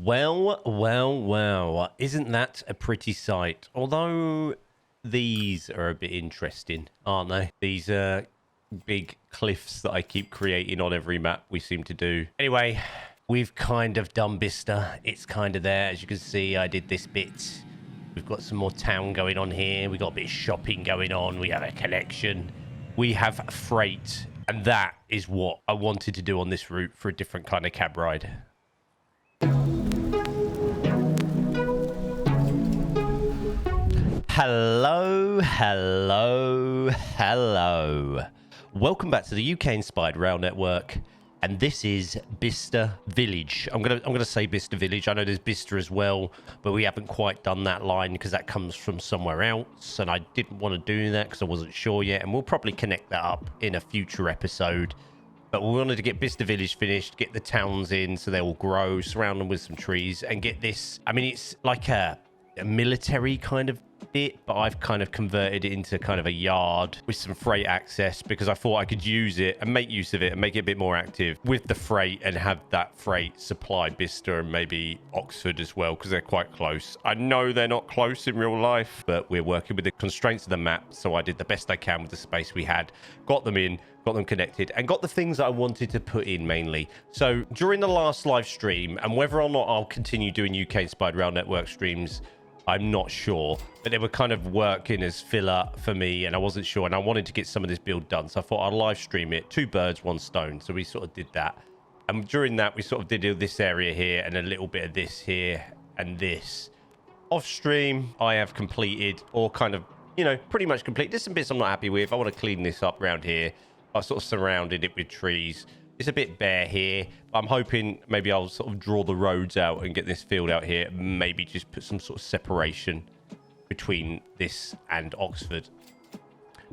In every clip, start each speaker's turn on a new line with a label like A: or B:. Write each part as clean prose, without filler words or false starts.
A: Well. Isn't that a pretty sight? Although these are a bit interesting, aren't they? These big cliffs that I keep creating on every map we seem to do. Anyway, we've kind of done Bicester. It's kind of there. As you can see, I did this bit. We've got some more town going on here. We've got a bit of shopping going on. We have a connection. We have freight. And that is what I wanted to do on this route for a different kind of cab ride. Hello. Welcome back to the UK-inspired rail network, and this is Bicester Village. I'm gonna say Bicester Village. I know there's Bicester as well, but we haven't quite done that line because that comes from somewhere else, and I didn't want to do that because I wasn't sure yet, and we'll probably connect that up in a future episode. But we wanted to get Bicester Village finished, get the towns in so they will grow, surround them with some trees, and get this. I mean, it's like a military kind of bit, but I've kind of converted it into kind of a yard with some freight access because I thought I could use it and make use of it and make it a bit more active with the freight and have that freight supply Bicester and maybe Oxford as well because they're quite close. I know they're not close in real life, but we're working with the constraints of the map, so I did the best I can with the space we had, got them in, got them connected, and got the things that I wanted to put in mainly. So during the last live stream, and whether or not I'll continue doing UK Inspired Rail Network streams, I'm not sure, but they were kind of working as filler for me, and I wasn't sure, and I wanted to get some of this build done, so I thought I'd live stream it. 2 birds, 1 stone. So we sort of did that, and during that we sort of did this area here and a little bit of this here and this. Off stream, I have completed, or kind of, you know, pretty much complete. There's some bits I'm not happy with. I want to clean this up around here. I sort of surrounded it with trees. It's a bit bare here. I'm hoping maybe I'll sort of draw the roads out and get this field out here. Maybe just put some sort of separation between this and Oxford.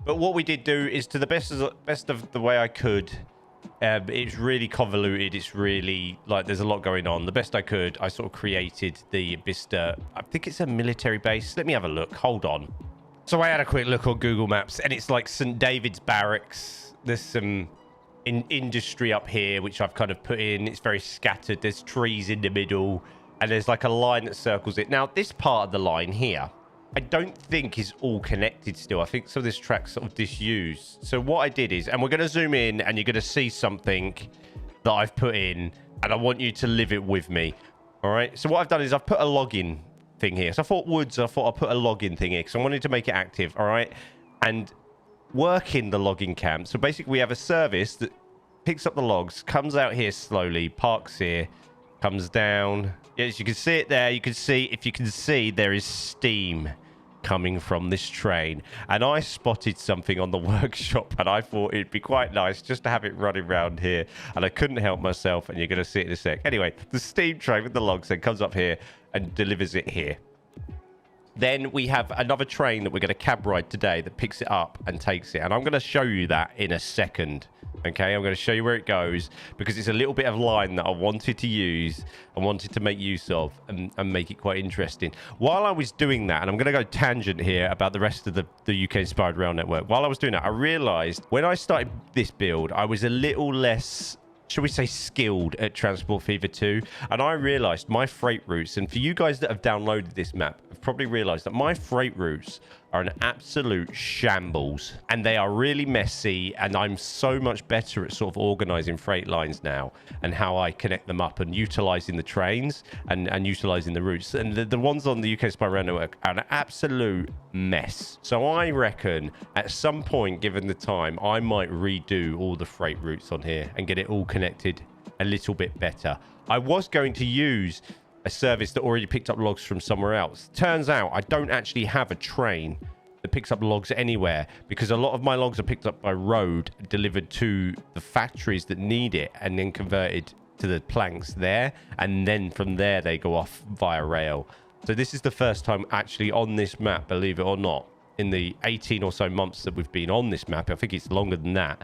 A: But what we did do is, to the best of the way I could, it's really convoluted. It's really, like, there's a lot going on. The best I could, I sort of created the Bicester. I think it's a military base. Let me have a look. Hold on. So I had a quick look on Google Maps, and it's like St. David's Barracks. There's some in industry up here, which I've kind of put in. It's very scattered. There's trees in the middle, and there's like a line that circles it. Now, this part of the line here, I don't think is all connected still. I think some of this track's sort of disused. So what I did is, and we're going to zoom in, and you're going to see something that I've put in, and I want you to live it with me. All right. So what I've done is I've put a login thing here. So I thought I'll put a login thing here because I wanted to make it active. All right. And working the logging camp. So basically we have a service that picks up the logs, comes out here slowly, parks here, comes down. Yes, you can see it there. You can see, if you can see, there is steam coming from this train. And I spotted something on the workshop, and I thought it'd be quite nice just to have it running around here. And I couldn't help myself, and you're going to see it in a sec. Anyway, the steam train with the logs then comes up here and delivers it here. Then we have another train that we're going to cab ride today that picks it up and takes it. And I'm going to show you that in a second. Okay, I'm going to show you where it goes because it's a little bit of line that I wanted to use and wanted to make use of and make it quite interesting. While I was doing that, and I'm going to go tangent here about the rest of the UK Inspired Rail Network. While I was doing that, I realized when I started this build, I was a little less, shall we say, skilled at Transport Fever 2. And I realized my freight routes, and for you guys that have downloaded this map, have probably realized that my freight routes are an absolute shambles, and they are really messy, and I'm so much better at sort of organizing freight lines now and how I connect them up and utilizing the trains and utilizing the routes. And the ones on the UK Spy Rail Network are an absolute mess. So I reckon at some point, given the time, I might redo all the freight routes on here and get it all connected a little bit better. I was going to use a service that already picked up logs from somewhere else. Turns out I don't actually have a train that picks up logs anywhere because a lot of my logs are picked up by road, delivered to the factories that need it, and then converted to the planks there. And then from there, they go off via rail. So this is the first time actually on this map, believe it or not, in the 18 or so months that we've been on this map, I think it's longer than that,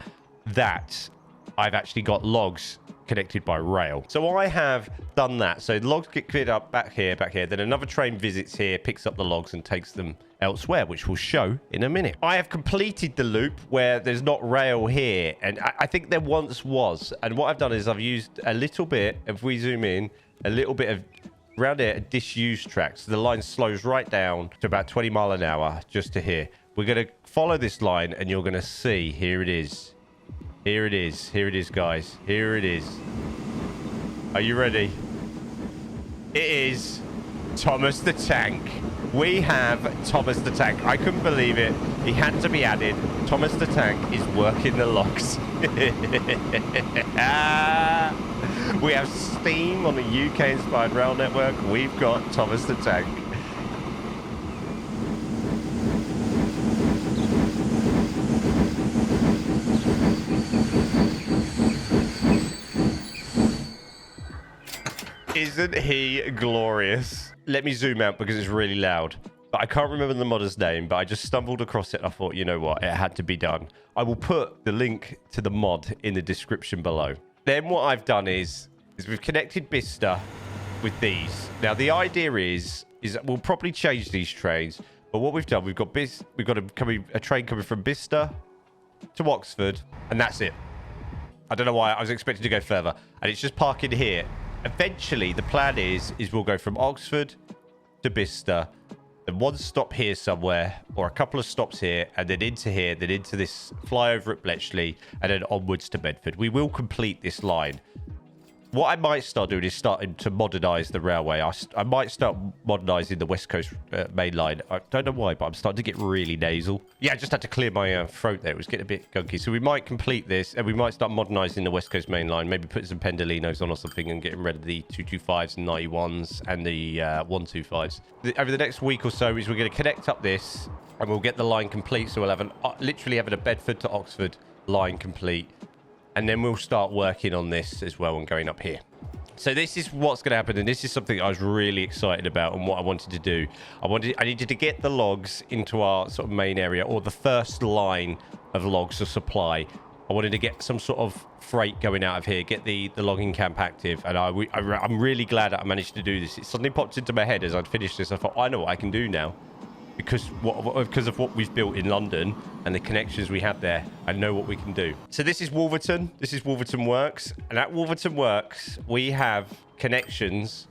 A: that I've actually got logs connected by rail. So I have done that. So logs get cleared up back here. Then another train visits here, picks up the logs and takes them elsewhere, which we'll show in a minute. I have completed the loop where there's not rail here, and I think there once was. And what I've done is I've used a little bit, if we zoom in, a little bit of Around here, a disused track. So the line slows right down to about 20 mile an hour just to here. We're going to follow this line and you're going to see, here it is. Here it is. Here it is, guys. Here it is. Are you ready? It is Thomas the Tank. We have Thomas the Tank. I couldn't believe it. He had to be added. Thomas the Tank is working the logs. We have steam on the UK-inspired rail network. We've got Thomas the Tank. Isn't he glorious? Let me zoom out because it's really loud. But I can't remember the modder's name, but I just stumbled across it. And I thought, you know what? It had to be done. I will put the link to the mod in the description below. Then what I've done is we've connected Bicester with these. Now, the idea is that we'll probably change these trains. But what we've done, we've got a train coming from Bicester to Oxford, and that's it. I don't know why. I was expecting to go further. And it's just parking here. Eventually, the plan is we'll go from Oxford to Bicester, then one stop here somewhere, or a couple of stops here, and then into here, then into this flyover at Bletchley, and then onwards to Bedford. We will complete this line. What I might start doing is starting to modernise the railway. I might start modernising the West Coast Mainline. I don't know why, but I'm starting to get really nasal. Yeah, I just had to clear my throat there. It was getting a bit gunky. So we might complete this, and we might start modernising the West Coast Mainline. Maybe put some Pendolinos on or something and getting rid of the 225s and 91s and the 125s. Over the next week or so is we're going to connect up this, and we'll get the line complete. So we'll have literally having a Bedford to Oxford line complete. And then we'll start working on this as well and going up here. So this is what's going to happen. And this is something I was really excited about and what I wanted to do. I needed to get the logs into our sort of main area, or the first line of logs of supply. I wanted to get some sort of freight going out of here, get the logging camp active. And I'm really glad that I managed to do this. It suddenly popped into my head as I'd finished this. I thought, I know what I can do now. Because of what we've built in London and the connections we have there, I know what we can do. So this is Wolverton. This is Wolverton Works. And at Wolverton Works, we have connections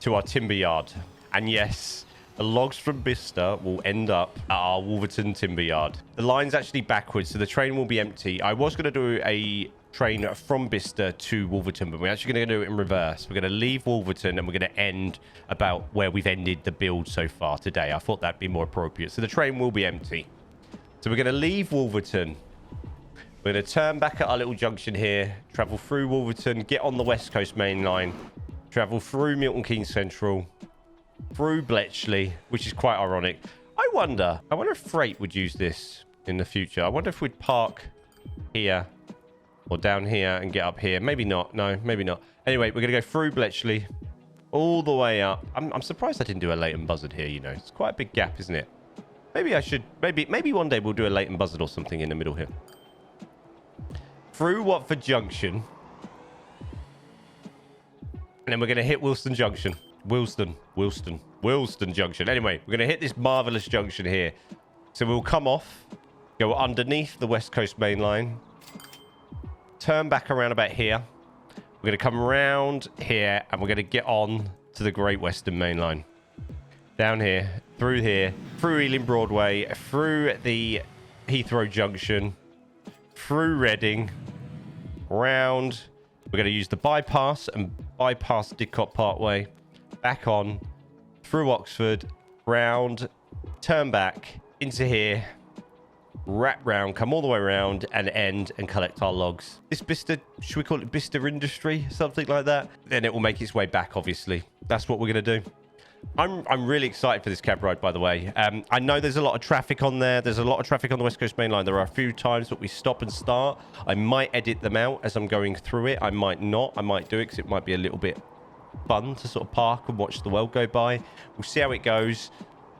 A: to our timber yard. And yes, the logs from Bicester will end up at our Wolverton timber yard. The line's actually backwards, so the train will be empty. I was going to do a train from Bicester to Wolverton, but we're actually going to do it in reverse. We're going to leave Wolverton and we're going to end about where we've ended the build so far today. I thought that'd be more appropriate. So the train will be empty. So we're going to leave Wolverton. We're going to turn back at our little junction here, travel through Wolverton, get on the West Coast Mainline, travel through Milton Keynes Central, through Bletchley, which is quite ironic. I wonder if freight would use this in the future. I wonder if we'd park here or down here and get up here. Maybe not. No, maybe not. Anyway, we're going to go through Bletchley all the way up. I'm surprised I didn't do a Leighton Buzzard here, you know. It's quite a big gap, isn't it? Maybe I should... Maybe one day we'll do a Leighton Buzzard or something in the middle here. Through Watford Junction. And then we're going to hit Wilston Junction. Wilston Junction. Anyway, we're going to hit this marvellous junction here. So we'll come off, go underneath the West Coast Mainline, turn back around about here. We're going to come around here and we're going to get on to the Great Western Mainline. Down here, through Ealing Broadway, through the Heathrow Junction, through Reading, round. We're going to use the bypass and bypass Didcot Parkway, back on, through Oxford, round, turn back into here, wrap round, come all the way around and end and collect our logs. This Bicester, should we call it Bicester Industry? Something like that. Then it will make its way back, obviously. That's what we're going to do. I'm really excited for this cab ride, by the way. I know there's a lot of traffic on there. There's a lot of traffic on the West Coast Mainline. There are a few times that we stop and start. I might edit them out as I'm going through it. I might not. I might do it because it might be a little bit fun to sort of park and watch the world go by. We'll see how it goes.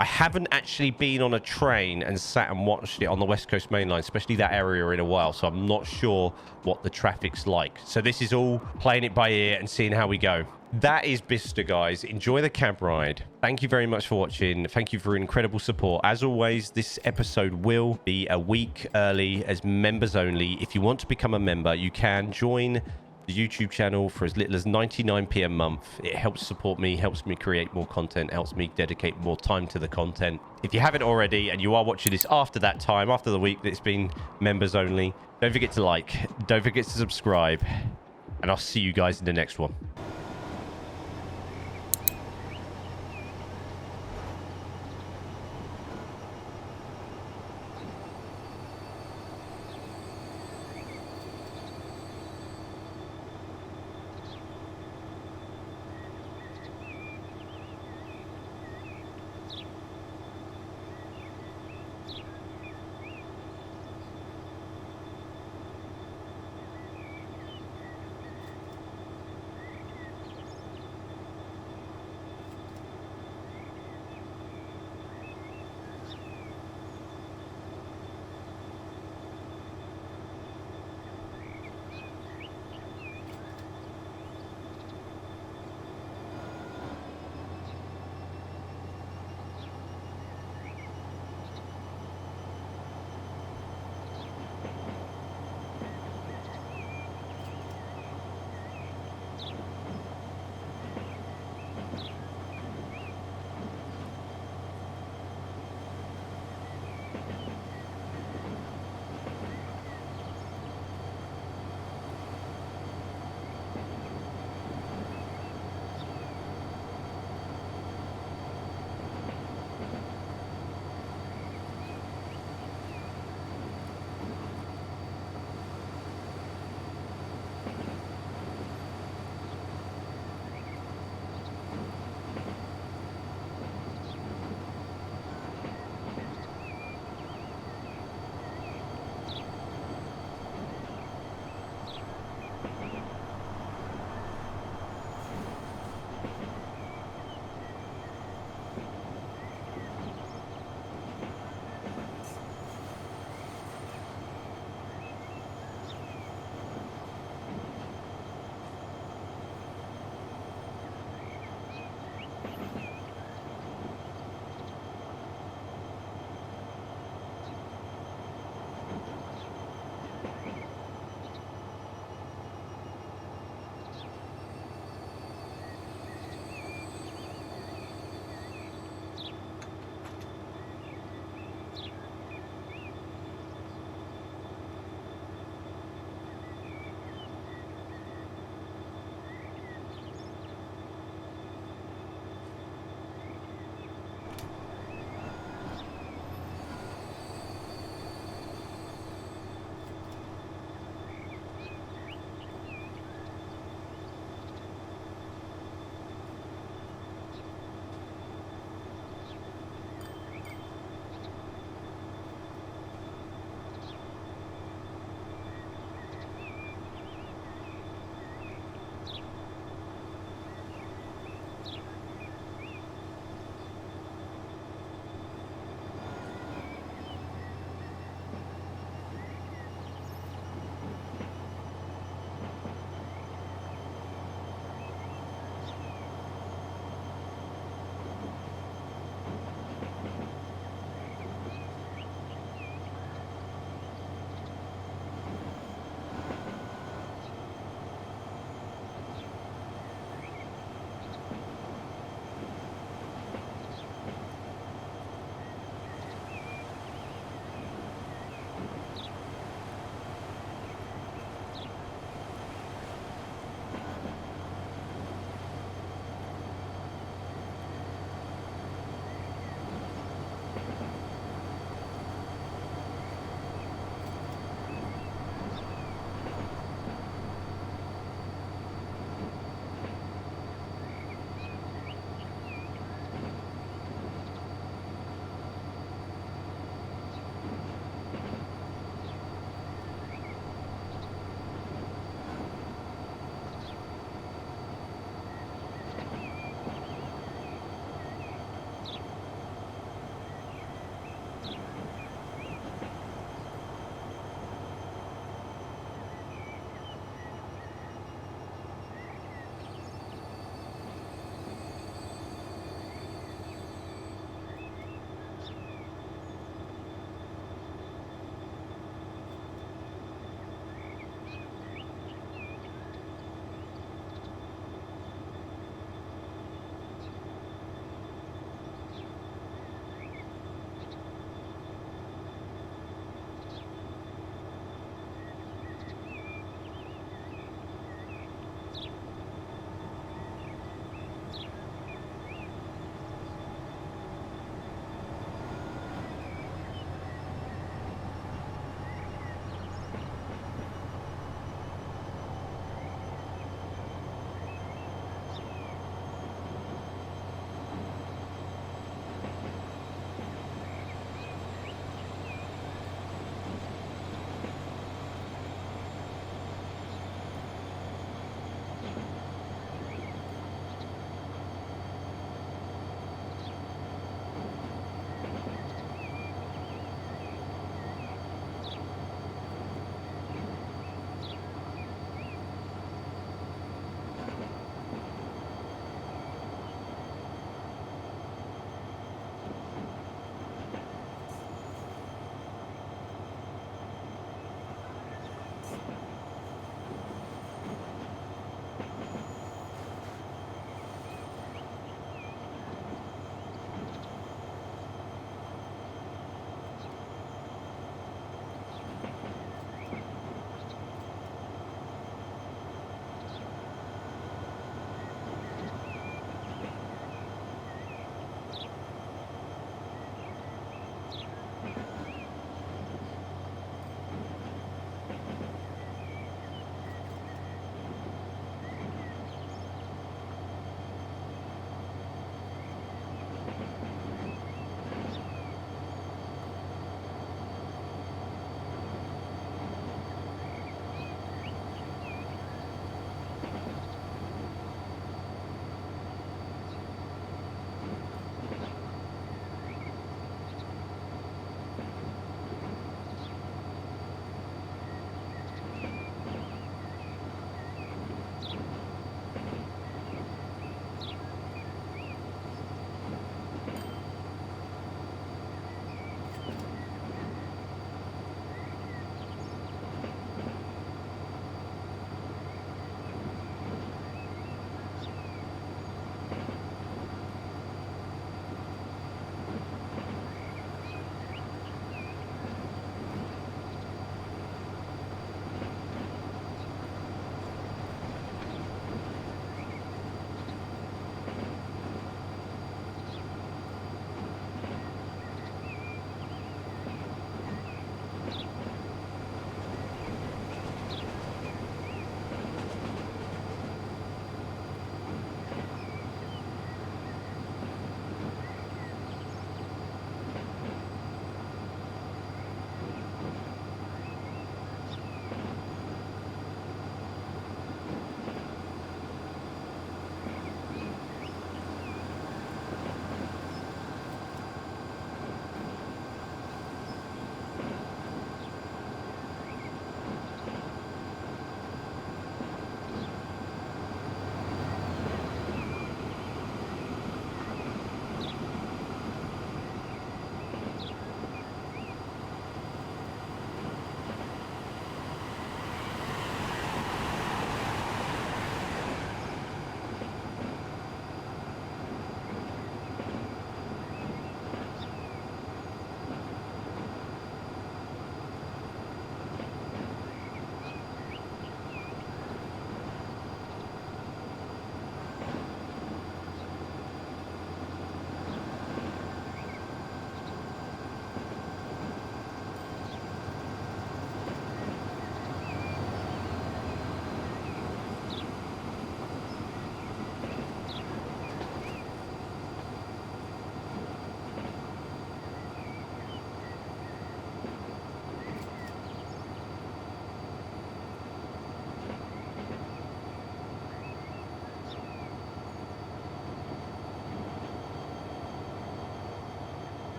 A: I haven't actually been on a train and sat and watched it on the West Coast Mainline, especially that area, in a while, so I'm not sure what the traffic's like. So this is all playing it by ear and seeing how we go. That is Bicester, guys. Enjoy the cab ride. Thank you very much for watching. Thank you for your incredible support. As always, this episode will be a week early as members only. If you want to become a member, you can join the YouTube channel for as little as 99p a month. It helps support me, helps me create more content, helps me dedicate more time to the content. If you haven't already and you are watching this after that time, after the week that it's been members only, don't forget to like, don't forget to subscribe, and I'll see you guys in the next one.